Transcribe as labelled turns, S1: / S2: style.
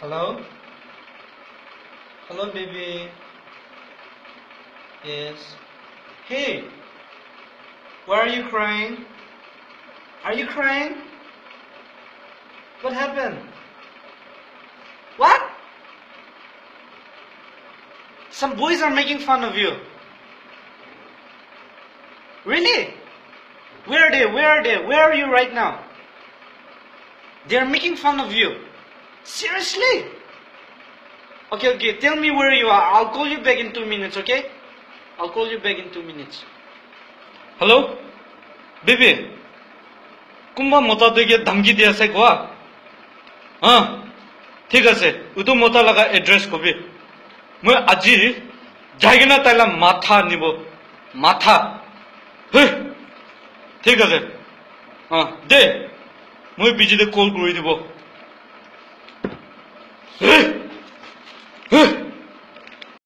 S1: Hello? Hello, baby. Yes. Hey, why are you crying? Are you crying? What happened? What? Some boys are making fun of you. Really? Where are they? Where are they? Where are you right now? They are making fun of you. Seriously? Okay, tell me where you are. I'll call you back in 2 minutes, okay? I'll call you back in 2 minutes.
S2: Hello? Baby? Kumba mota dege dhamki diya se kwa? ঠিক আছে উতো মতা লাগা address কবি মই আজি যাইগিনা তাইলা মাথা নিব মাথা ঠিক আছে দে মই বিজিতে কল কৰি দিব